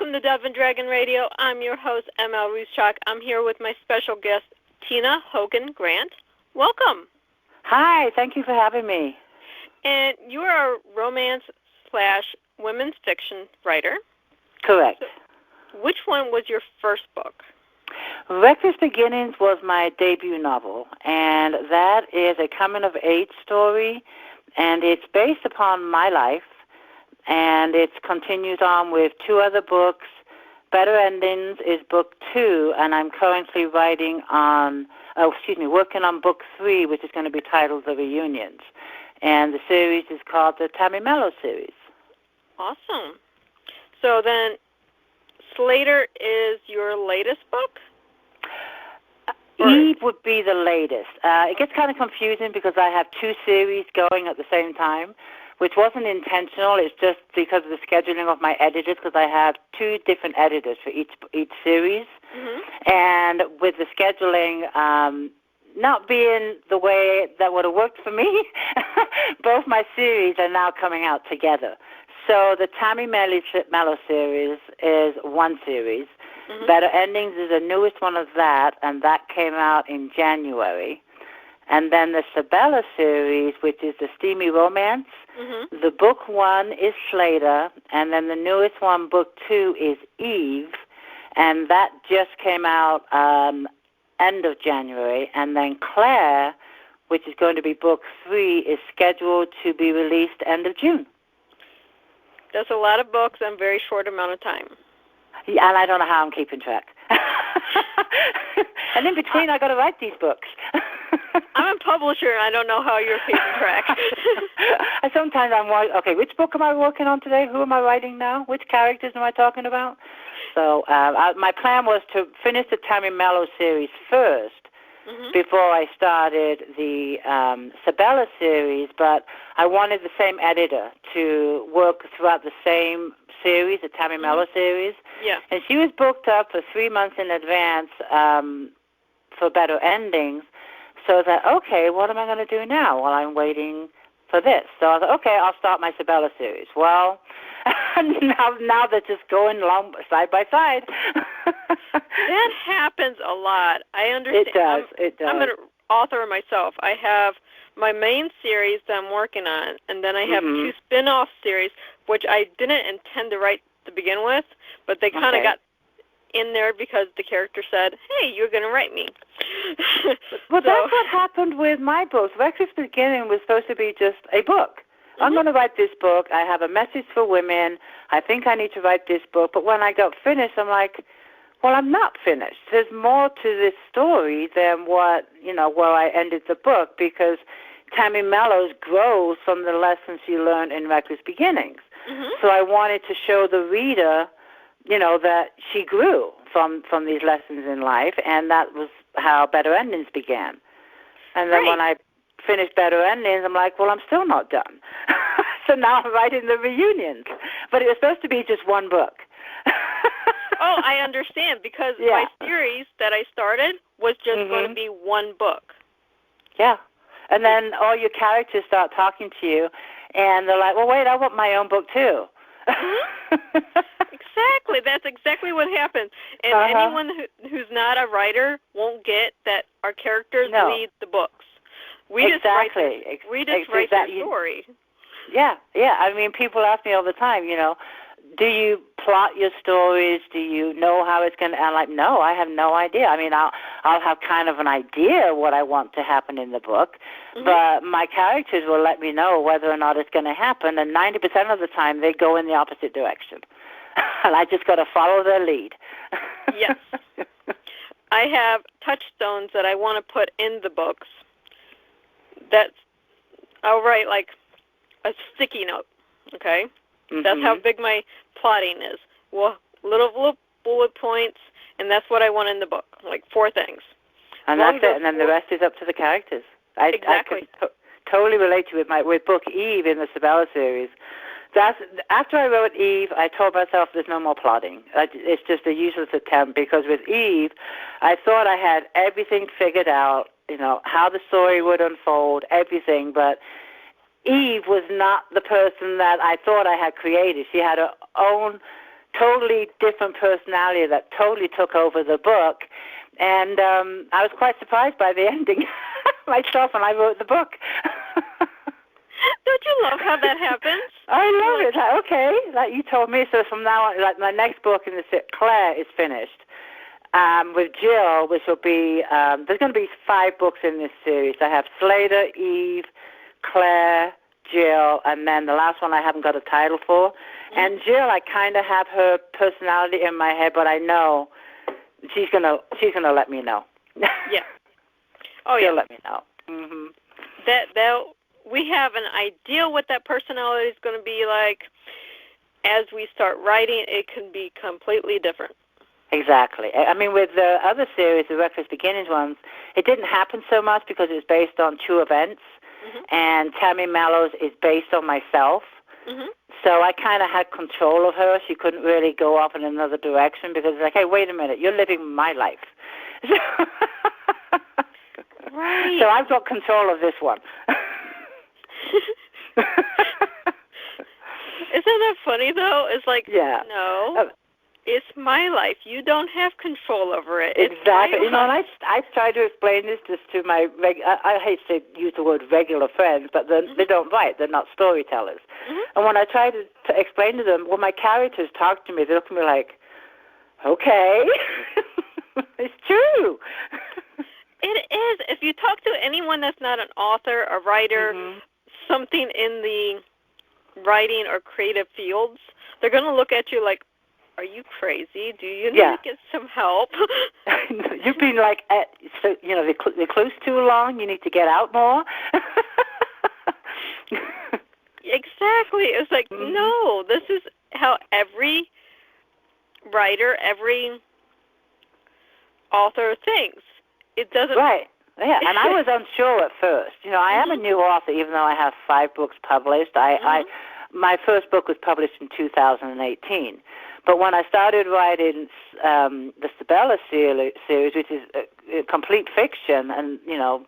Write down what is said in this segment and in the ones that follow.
Welcome to Dove and Dragon Radio. I'm your host, M.l.Ruscsak. I'm here with my special guest, Tina Hogan Grant. Welcome. Hi, thank you for having me. And you are a romance/women's fiction writer. Correct. So which one was your first book? Reckless Beginnings was my debut novel, and that is a coming-of-age story, and it's based upon my life, and it continues on with two other books. Better Endings is book 2, and I'm currently working on book 3, which is going to be titled The Reunions. And the series is called the Tammy Mello series. Awesome. So then Slater is your latest book? Eve would be the latest. It gets kind of confusing because I have two series going at the same time, which wasn't intentional. It's just because of the scheduling of my editors, because I have two different editors for each series. Mm-hmm. And with the scheduling not being the way that would have worked for me, both my series are now coming out together. So the Tammy Mello series is one series. Mm-hmm. Better Endings is the newest one of that, and that came out in January. And then the Sabella series, which is the steamy romance, mm-hmm. the book 1 is Slater, and then the newest one, book 2, is Eve, and that just came out end of January. And then Claire, which is going to be book 3, is scheduled to be released end of June. That's a lot of books in a very short amount of time. Yeah, and I don't know how I'm keeping track. And in between, I got to write these books. I'm a publisher, and I don't know how you're keeping track. Sometimes I'm like, okay, which book am I working on today? Who am I writing now? Which characters am I talking about? So my plan was to finish the Tammy Mello series first, mm-hmm. before I started the Sabella series, but I wanted the same editor to work throughout the same series, the Tammy mm-hmm. Mello series. Yeah. And she was booked up for 3 months in advance for Better Endings. So I was like, okay, what am I going to do now while I'm waiting for this? So I thought, okay, I'll start my Sabella series. Well, now they're just going along side by side. That happens a lot. I understand. It does. I'm an author myself. I have my main series that I'm working on, and then I have mm-hmm. 2 spin-off series, which I didn't intend to write to begin with, but they kind of got in there because the character said, hey, you're going to write me. Well, that's what happened with my books. Reckless Beginning was supposed to be just a book. Mm-hmm. I'm going to write this book. I have a message for women. I think I need to write this book. But when I got finished, I'm like, well, I'm not finished. There's more to this story than where I ended the book, because Tammy Mello's grows from the lessons she learned in Reckless Beginnings. Mm-hmm. So I wanted to show the reader, that she grew from these lessons in life, and that was how Better Endings began. And then when I finished Better Endings, I'm like, well, I'm still not done. So now I'm writing The Reunions. But it was supposed to be just one book. Oh, I understand, because my series that I started was just mm-hmm. going to be one book. Yeah. And then all your characters start talking to you, and they're like, well, wait, I want my own book too. Mm-hmm. Exactly. That's exactly what happens. And anyone who's not a writer won't get that our characters lead the books. We just write their story. Yeah. I mean, people ask me all the time, do you plot your stories? Do you know how it's going to end? I'm like, no, I have no idea. I mean, I'll have kind of an idea what I want to happen in the book, mm-hmm. but my characters will let me know whether or not it's going to happen, and 90% of the time they go in the opposite direction. And I just got to follow their lead. Yes. I have touchstones that I want to put in the books. I'll write like a sticky note, okay? Mm-hmm. That's how big my plotting is. Well, little bullet points, and that's what I want in the book, like 4 things. And that's it, and then the rest is up to the characters. Exactly. I could totally relate to it with book Eve in the Sabella series. After I wrote Eve, I told myself there's no more plotting. It's just a useless attempt, because with Eve, I thought I had everything figured out, how the story would unfold, everything, but Eve was not the person that I thought I had created. She had her own totally different personality that totally took over the book. And I was quite surprised by the ending myself when I wrote the book. Don't you love how that happens? I love it. Like, okay, like you told me. So from now on, like my next book in the Claire is finished. With Jill, which will be, there's going to be 5 books in this series. I have Slater, Eve, Claire, Jill, and then the last one I haven't got a title for. Mm-hmm. And Jill, I kind of have her personality in my head, but I know she's gonna let me know. Yeah. Oh, She'll yeah. let me know. Mm-hmm. That we have an idea what that personality is going to be like. As we start writing, it can be completely different. Exactly. I mean, with the other series, the Reckless Beginnings ones, it didn't happen so much because it's based on true events, mm-hmm. and Tammy Mallows is based on myself. Mm-hmm. So I kind of had control of her. She couldn't really go off in another direction because it's like, hey, wait a minute, you're living my life. Right. So I've got control of this one. Isn't that funny, though? It's like, yeah. No, it's my life. You don't have control over it. Exactly. You know, and I try to explain this just to my, I hate to use the word regular friends, but mm-hmm. they don't write. They're not storytellers. Mm-hmm. And when I try to explain to them, when my characters talk to me, they look at me like, okay, it's true. It is. If you talk to anyone that's not an author, a writer, mm-hmm. something in the writing or creative fields, they're going to look at you like, are you crazy? Do you need to get some help? You've been like, the clue's too long. You need to get out more. Exactly. It's like, mm-hmm. no, this is how every writer, every author thinks. It doesn't. Right. Yeah, and I was unsure at first. You know, I am mm-hmm. a new author, even though I have 5 books published. My first book was published in 2018. But when I started writing the Sabella series, which is a complete fiction, and, you know,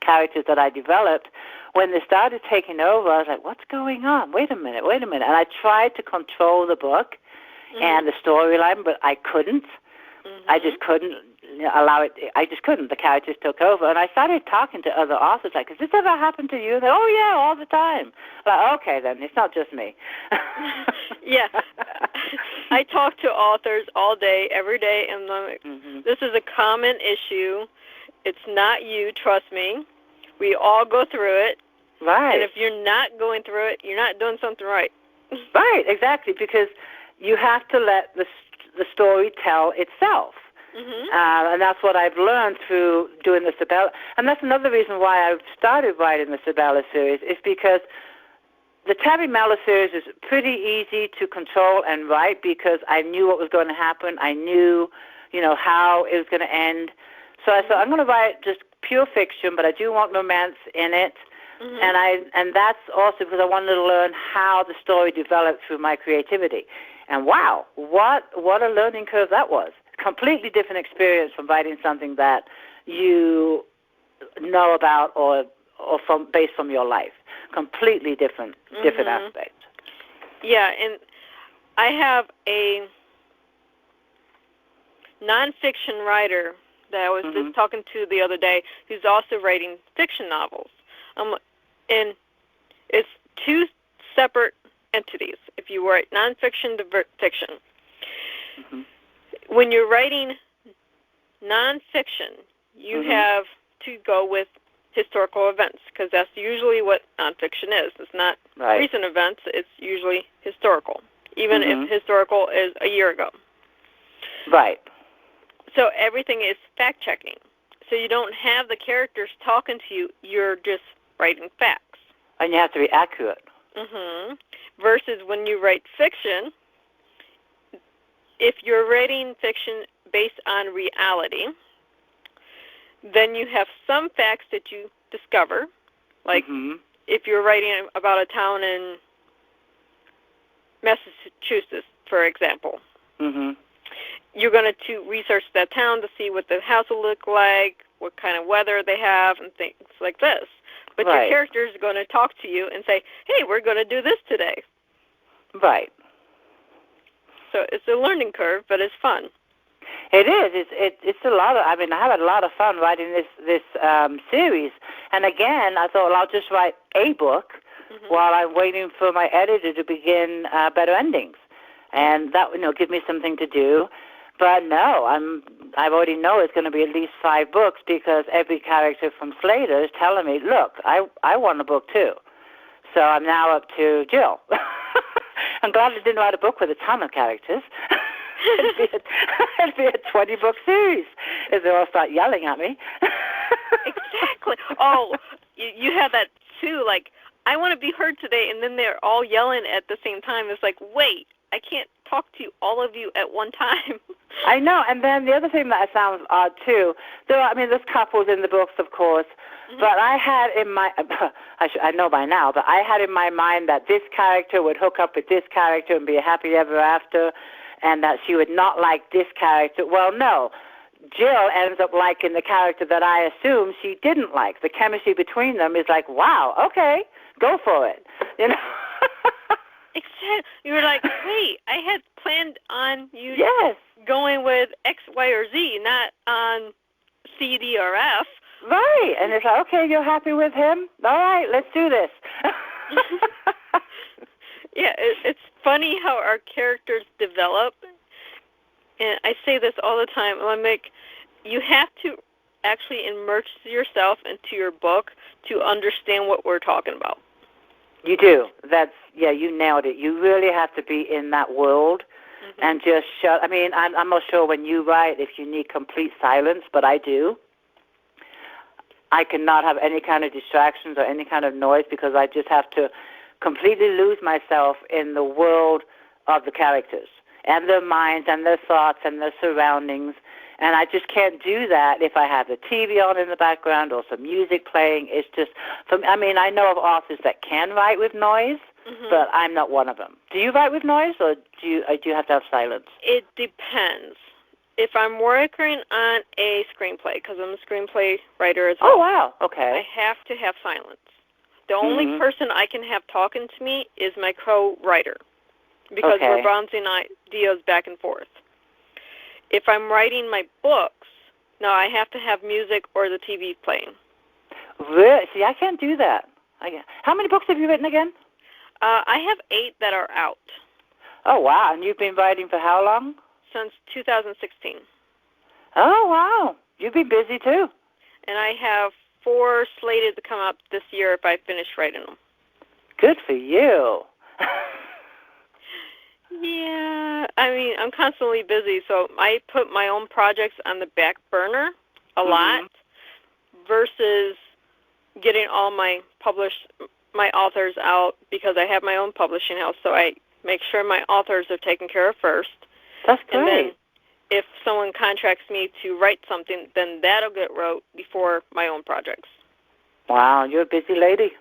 characters that I developed, when they started taking over, I was like, what's going on? Wait a minute. And I tried to control the book mm-hmm. and the storyline, but I couldn't. Mm-hmm. I just couldn't allow it. I just couldn't. The characters took over. And I started talking to other authors, like, has this ever happened to you? They're, oh, yeah, all the time. Like, okay, then. It's not just me. Yeah. I talk to authors all day, every day, and I'm like, mm-hmm. this is a common issue. It's not you, trust me. We all go through it. Right. And if you're not going through it, you're not doing something right. Right, exactly, because you have to let the story tell itself. Mm-hmm. And that's what I've learned through doing the Sabella. And that's another reason why I've started writing the Sabella series, is because the Tammy Mallows series is pretty easy to control and write because I knew what was going to happen. I knew, how it was going to end. So I thought, I'm going to write just pure fiction, but I do want romance in it. Mm-hmm. And that's also because I wanted to learn how the story developed through my creativity. And wow, what a learning curve that was. Completely different experience from writing something that you know about or based from your life. Completely different mm-hmm. aspect. Yeah, and I have a nonfiction writer that I was mm-hmm. just talking to the other day who's also writing fiction novels. And it's 2 separate entities, if you write nonfiction to fiction. Mm-hmm. When you're writing nonfiction, you mm-hmm. have to go with historical events because that's usually what nonfiction is. It's not recent events. It's usually historical, even mm-hmm. if historical is a year ago. Right. So everything is fact-checking. So you don't have the characters talking to you. You're just writing facts. And you have to be accurate. Mm-hmm. Versus when you write fiction, if you're writing fiction based on reality, then you have some facts that you discover. Like mm-hmm. if you're writing about a town in Massachusetts, for example, mm-hmm. you're going to research that town to see what the house will look like, what kind of weather they have, and things like this. But your character is going to talk to you and say, hey, we're going to do this today. Right. So it's a learning curve, but it's fun. It is. It's a lot of. I mean, I had a lot of fun writing this series. And again, I thought, well, I'll just write a book while I'm waiting for my editor to begin Better Endings, and that give me something to do. But no, I already know it's going to be at least 5 books because every character from Slater is telling me, look, I want a book too. So I'm now up to Jill. I'm glad I didn't write a book with a ton of characters. It'd be a 20-book series if they all start yelling at me. Exactly. Oh, you have that too. Like, I want to be heard today, and then they're all yelling at the same time. It's like, wait, I can't talk to all of you at one time. I know. And then the other thing that sounds odd too. There's couples in the books, of course. But I had in my, I know by now, but I had in my mind that this character would hook up with this character and be a happy ever after, and that she would not like this character. Well, no. Jill ends up liking the character that I assumed she didn't like. The chemistry between them is like, wow, okay, go for it. Exactly. You were like, wait, I had planned on you yes. going with X, Y, or Z, not on C, D, or F. Right. And it's like, okay, you're happy with him? All right, let's do this. Yeah, it's funny how our characters develop. And I say this all the time. You have to actually immerse yourself into your book to understand what we're talking about. You do. You nailed it. You really have to be in that world and just shut. I mean, I'm not sure when you write if you need complete silence, but I do. I cannot have any kind of distractions or any kind of noise because I just have to completely lose myself in the world of the characters and their minds and their thoughts and their surroundings. And I just can't do that if I have the TV on in the background or some music playing. It's just, I know of authors that can write with noise, but I'm not one of them. Do you write with noise, or do you have to have silence? It depends. If I'm working on a screenplay, because I'm a screenplay writer as well. Oh, wow. Okay. I have to have silence. The only person I can have talking to me is my co-writer, because we're bouncing ideas back and forth. If I'm writing my books, no, I have to have music or the TV playing. Really? See, I can't do that. How many books have you written again? I have 8 that are out. Oh, wow. And you've been writing for how long? Since 2016. Oh, wow. You've been busy, too. And I have 4 slated to come up this year if I finish writing them. Good for you. Yeah, I'm constantly busy, so I put my own projects on the back burner a lot versus getting all my authors out because I have my own publishing house, so I make sure my authors are taken care of first. That's great. And then if someone contracts me to write something, then that'll get wrote before my own projects. Wow, you're a busy lady.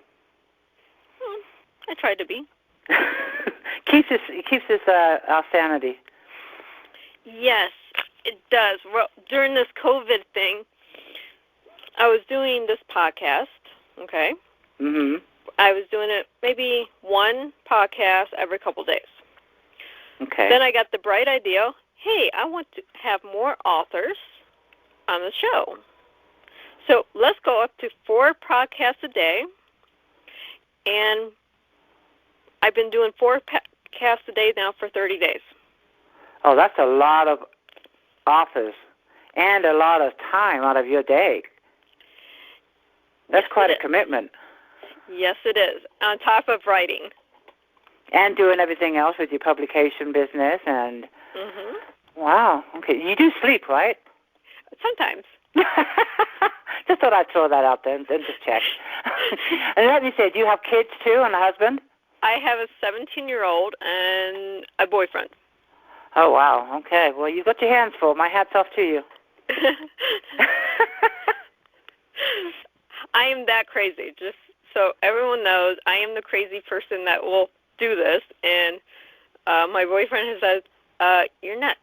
I try to be. keeps us our sanity. Yes, it does. Well, during this COVID thing, I was doing this podcast, okay? I was doing it maybe one podcast every couple days. Okay. Then I got the bright idea, hey, I want to have more authors on the show. So let's go up to 4 podcasts a day, and I've been doing 4 podcasts a day now for 30 days. Oh, that's a lot of authors and a lot of time out of your day. That's quite a commitment. Yes, it is, on top of writing. And doing everything else with your publication business. And wow, okay. You do sleep, right? Sometimes. Just thought I'd throw that out there and just check. And let me say, do you have kids too and a husband? I have a 17-year-old and a boyfriend. Oh, wow. Okay. Well, you got your hands full. My hat's off to you. I am that crazy. Just so everyone knows, I am the crazy person that will do this. And my boyfriend has said, you're not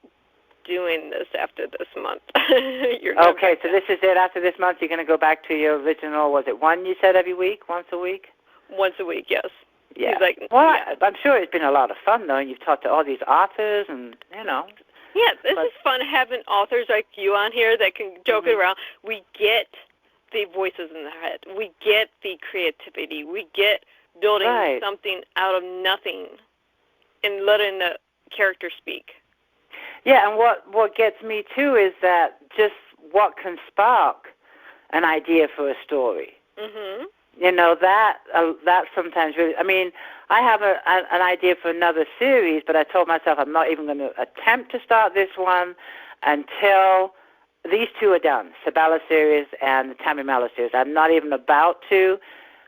doing this after this month. Okay, so this is it. After this month, you're going to go back to your original, was it one you said every week, once a week? Once a week, yes. Yeah. He's like, well, yeah. I'm sure it's been a lot of fun, though, and you've talked to all these authors and, Yeah, this is fun having authors like you on here that can joke it around. We get the voices in the head. We get the creativity. We get building something out of nothing and letting the character speak. Yeah, and what gets me, too, is that just what can spark an idea for a story. Mm-hmm. That sometimes really, I mean, I have an idea for another series, but I told myself I'm not even going to attempt to start this one until these two are done, Sabella series and the Tammy Mello series. I'm not even about to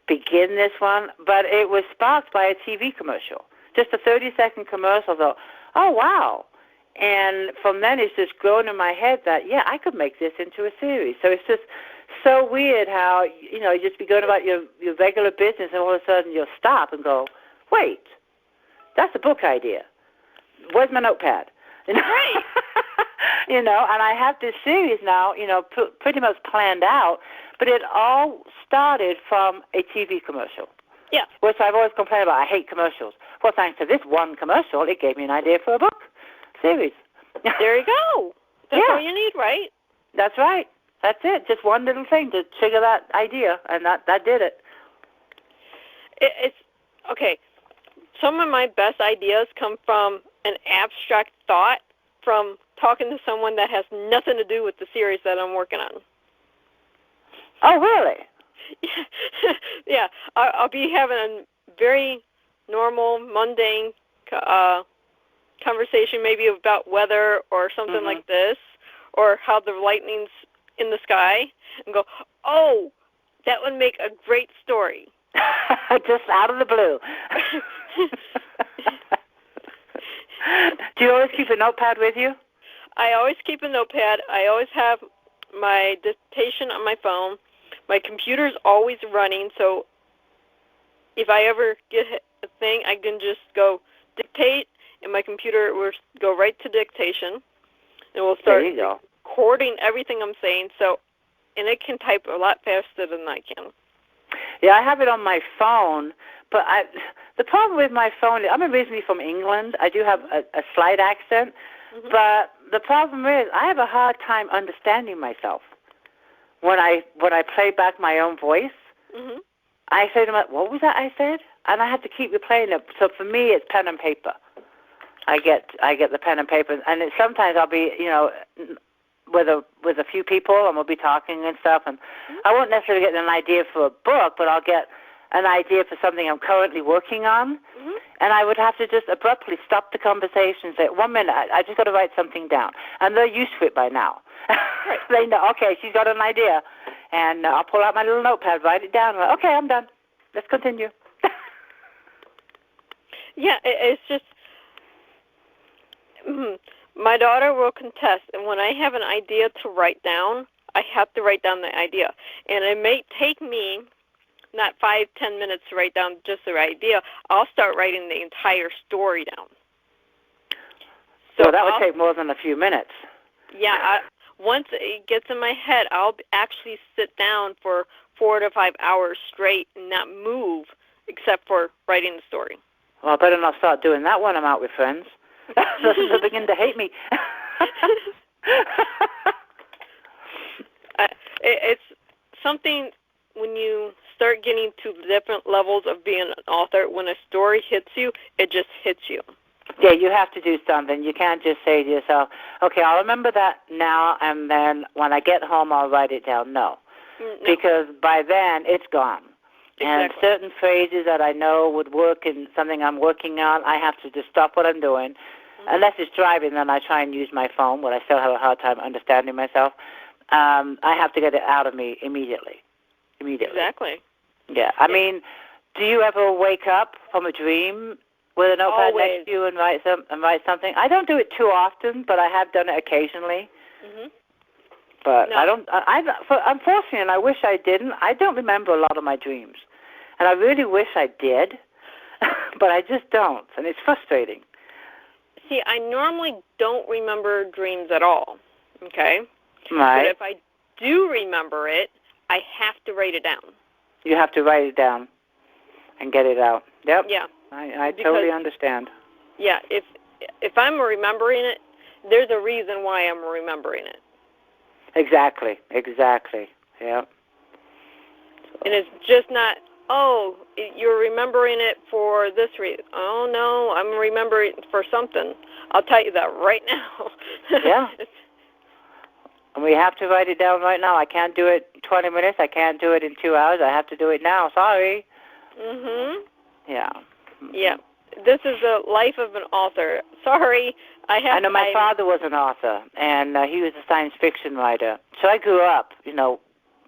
begin this one, but it was sparked by a TV commercial. Just a 30-second commercial, though. Oh, wow. And from then it's just grown in my head that, yeah, I could make this into a series. So it's just so weird how, you just be going about your regular business and all of a sudden you'll stop and go, wait, that's a book idea. Where's my notepad? Right. And I have this series now, pretty much planned out, but it all started from a TV commercial. Yeah. Which I've always complained about. I hate commercials. Well, thanks to this one commercial, it gave me an idea for a book series. There you go. That's all you need, right? That's right. That's it. Just one little thing to trigger that idea, and that did it. It's okay. Some of my best ideas come from an abstract thought from talking to someone that has nothing to do with the series that I'm working on. Oh, really? Yeah. I'll be having a very normal, mundane conversation, maybe about weather or something like this, or how the lightning's in the sky, and go, oh, that would make a great story. Just out of the blue. Do you always keep a notepad with you? I always keep a notepad. I always have my dictation on my phone. My computer's always running, so if I ever get a thing, I can just go dictate, and my computer will go right to dictation, and we'll start recording everything I'm saying, and it can type a lot faster than I can. Yeah, I have it on my phone, but the problem with my phone, I'm originally from England. I do have a slight accent, but the problem is I have a hard time understanding myself. When I play back my own voice, I say to myself, what was that I said? And I have to keep replaying it. So for me, it's pen and paper. I get the pen and paper, and sometimes I'll be, with a few people, and we'll be talking and stuff, and I won't necessarily get an idea for a book, but I'll get an idea for something I'm currently working on, and I would have to just abruptly stop the conversation and say, 1 minute, I just got to write something down, and they're used to it by now. Right. They know, okay, she's got an idea, and I'll pull out my little notepad, write it down, and I'm like, okay, I'm done. Let's continue. Yeah, it's just, my daughter will contest, and when I have an idea to write down, I have to write down the idea. And it may take me not 5-10 minutes to write down just the idea. I'll start writing the entire story down. So that would take more than a few minutes. Yeah, once it gets in my head, I'll actually sit down for 4 to 5 hours straight and not move except for writing the story. Well, I better not start doing that when I'm out with friends. They'll begin to hate me. It's something when you start getting to different levels of being an author, when a story hits you, it just hits you. Yeah, you have to do something. You can't just say to yourself, okay, I'll remember that now, and then when I get home, I'll write it down. No. Because by then, it's gone. Exactly. And certain phrases that I know would work in something I'm working on, I have to just stop what I'm doing. Unless it's driving, then I try and use my phone, but I still have a hard time understanding myself. I have to get it out of me immediately. Exactly. Yeah. I mean, do you ever wake up from a dream with a notepad next to you and write something? I don't do it too often, but I have done it occasionally. But I don't. Unfortunately, and I wish I didn't. I don't remember a lot of my dreams, and I really wish I did, but I just don't, and it's frustrating. See, I normally don't remember dreams at all. Okay. Right. But if I do remember it, I have to write it down. You have to write it down. And get it out. Yep. Yeah. I totally understand. Yeah, if I'm remembering it, there's a reason why I'm remembering it. Exactly. Yeah. And it's just not, you're remembering it for this reason. Oh, no, I'm remembering it for something. I'll tell you that right now. Yeah. And we have to write it down right now. I can't do it in 20 minutes. I can't do it in 2 hours. I have to do it now. Sorry. Mhm. Yeah. Yeah. This is the life of an author. Sorry, I know my father was an author, and he was a science fiction writer. So I grew up,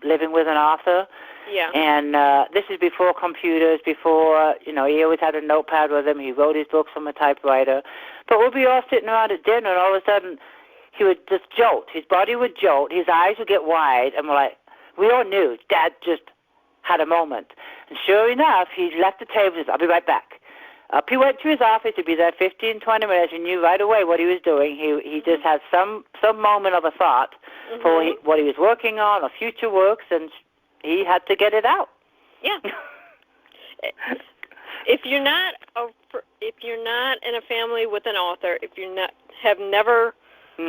living with an author. Yeah. And this is before computers, before, he always had a notepad with him. He wrote his books on a typewriter. But we'd be all sitting around at dinner, and all of a sudden, he would just jolt. His body would jolt. His eyes would get wide, and we all knew Dad just had a moment. And sure enough, he left the table and said, I'll be right back. Up he went to his office. He'd be there 15, 20 minutes. He knew right away what he was doing. He just had some moment of a thought for what he was working on or future works, and he had to get it out. Yeah. If you're not in a family with an author, if you have never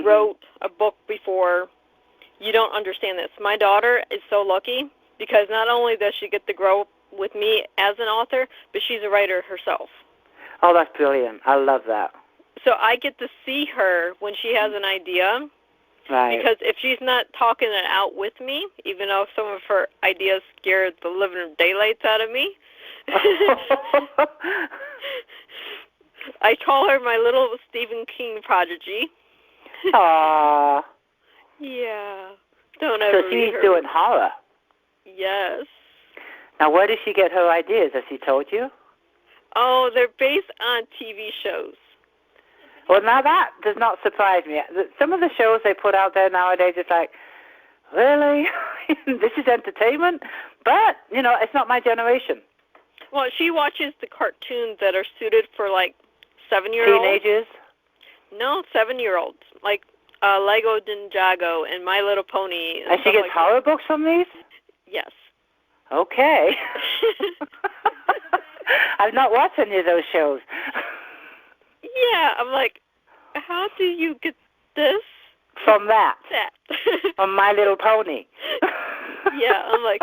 wrote a book before, you don't understand this. My daughter is so lucky because not only does she get to grow with me as an author, but she's a writer herself. Oh, that's brilliant. I love that. So I get to see her when she has an idea. Right. Because if she's not talking it out with me, even though some of her ideas scare the living daylights out of me, I call her my little Stephen King prodigy. Aww. Yeah. Don't ever So she's her. doing horror. Yes. Now, where does she get her ideas? Has she told you? Oh, they're based on TV shows. Well, now that does not surprise me. Some of the shows they put out there nowadays, it's like, really? This is entertainment? But, it's not my generation. Well, she watches the cartoons that are suited for, 7-year-olds. Teenagers? No, 7-year-olds. Like Lego Ninjago and My Little Pony. And she gets horror books from these? Yes. Okay. I've not watched any of those shows. Yeah, I'm like, how do you get this? From that. From My Little Pony. Yeah, I'm like,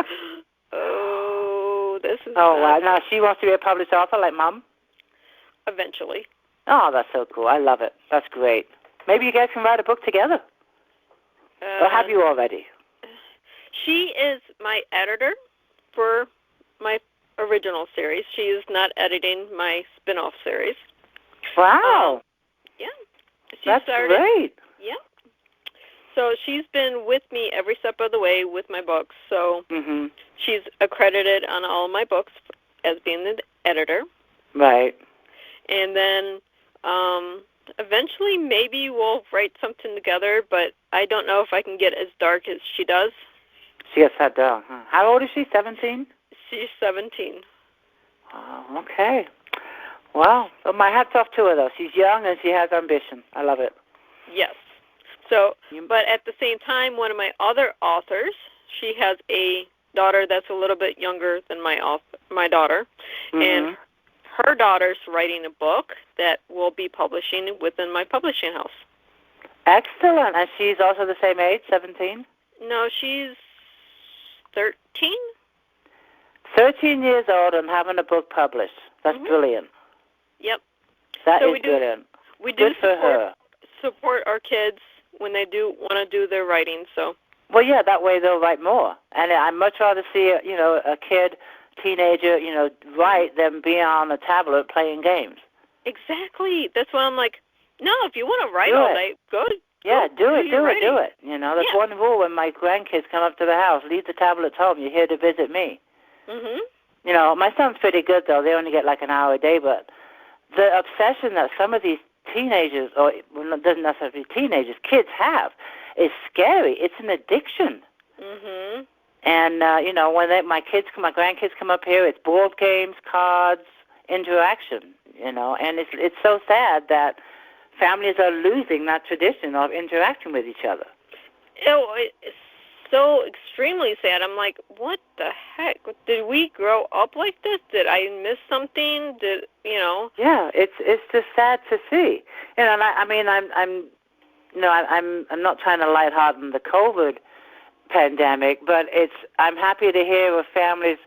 this is... Oh, wow. Now she wants to be a published author like Mom? Eventually. Oh, that's so cool. I love it. That's great. Maybe you guys can write a book together. Or have you already? She is my editor for my original series. She is not editing my spin-off series. Wow. Yeah. That's great. Yeah. So she's been with me every step of the way with my books. So she's accredited on all of my books as being the editor. Right. And then eventually maybe we'll write something together, but I don't know if I can get as dark as she does. She gets that down. Huh? How old is she, 17? She's 17. Oh, okay. Wow. Well, my hat's off to her, though. She's young and she has ambition. I love it. Yes. So, but at the same time, one of my other authors, she has a daughter that's a little bit younger than my daughter, and her daughter's writing a book that will be publishing within my publishing house. Excellent. And she's also the same age, 17? No, she's 13. 13 years old and having a book published. That's brilliant. Yep. That is brilliant. We do Good support our kids when they do want to do their writing. So. Well, yeah, that way they'll write more. And I'd much rather see a kid, teenager, write than be on a tablet playing games. Exactly. That's why I'm like, no, if you want to write all day, go. Yeah, do it. That's one rule when my grandkids come up to the house. Leave the tablets home. You're here to visit me. My son's pretty good, though. They only get like an hour a day, but the obsession that some of these teenagers, or it doesn't necessarily be teenagers, kids have, is scary. It's an addiction. And, when my grandkids come up here, it's board games, cards, interaction, and it's so sad that families are losing that tradition of interacting with each other. so extremely sad. I'm like, what the heck? Did we grow up like this? Did I miss something? Yeah, it's just sad to see. And I'm not trying to lighthearten the COVID pandemic, but I'm happy to hear of families,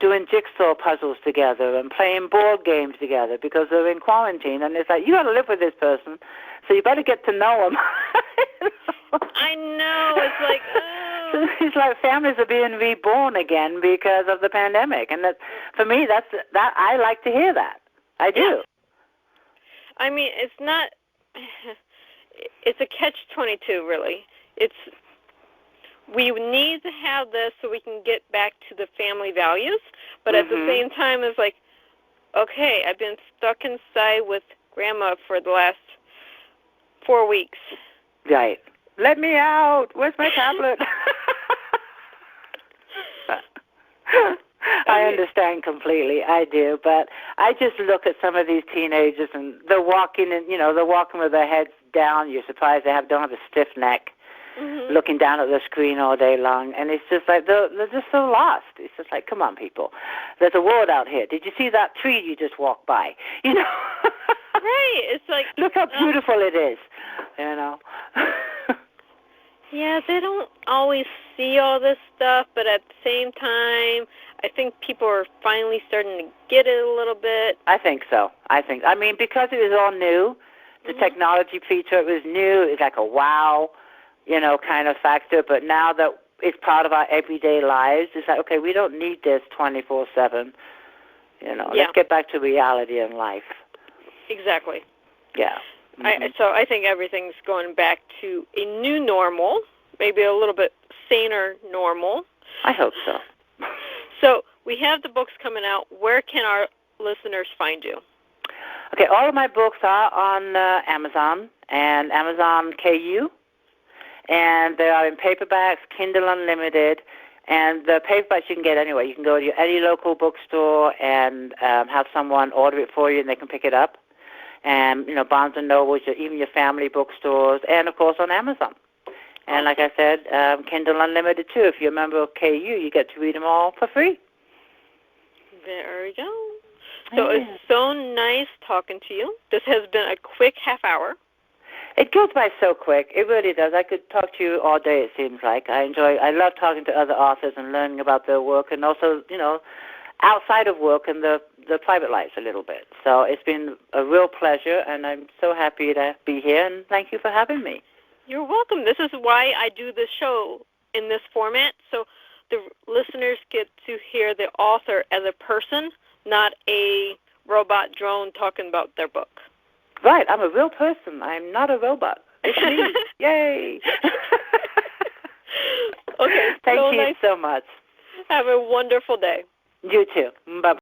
doing jigsaw puzzles together and playing board games together because they're in quarantine. And it's like, you got to live with this person, so you better get to know them. I know. It's like, oh. It's like families are being reborn again because of the pandemic. And for me, that I like to hear that. I do. Yeah. I mean, it's not, it's a catch-22, really. We need to have this so we can get back to the family values, but at the same time, it's like, okay, I've been stuck inside with Grandma for the last 4 weeks. Right. Let me out. Where's my tablet? I understand completely. I do, but I just look at some of these teenagers and they're walking with their heads down. You're surprised they don't have a stiff neck, looking down at the screen all day long, and it's just like they're just so lost. It's just like, come on, people. There's a world out here. Did you see that tree you just walked by? Right. It's like, look how beautiful it is. Yeah, they don't always see all this stuff, but at the same time, I think people are finally starting to get it a little bit. I think so. Because it was all new, the technology feature, it was new. It's like a wow, kind of factor. But now that it's part of our everyday lives, it's like, okay, we don't need this 24/7. Let's get back to reality in life. Exactly. Yeah. So I think everything's going back to a new normal, maybe a little bit saner normal. I hope so. So we have the books coming out. Where can our listeners find you? Okay, all of my books are on Amazon and Amazon KU, and they are in paperbacks, Kindle Unlimited, and the paperbacks you can get anywhere. You can go to any local bookstore and have someone order it for you, and they can pick it up. And, Barnes & Nobles, even your family bookstores, and, of course, on Amazon. And like I said, Kindle Unlimited, too. If you're a member of KU, you get to read them all for free. There we go. So it's so nice talking to you. This has been a quick half hour. It goes by so quick. It really does. I could talk to you all day, it seems like. I love talking to other authors and learning about their work, and also, outside of work and the private lives a little bit. So it's been a real pleasure, and I'm so happy to be here, and thank you for having me. You're welcome. This is why I do this show in this format, so the listeners get to hear the author as a person, not a robot drone talking about their book. Right. I'm a real person. I'm not a robot. It's me. Yay. Okay. Thank you so much. Have a wonderful day. You too. Bye-bye.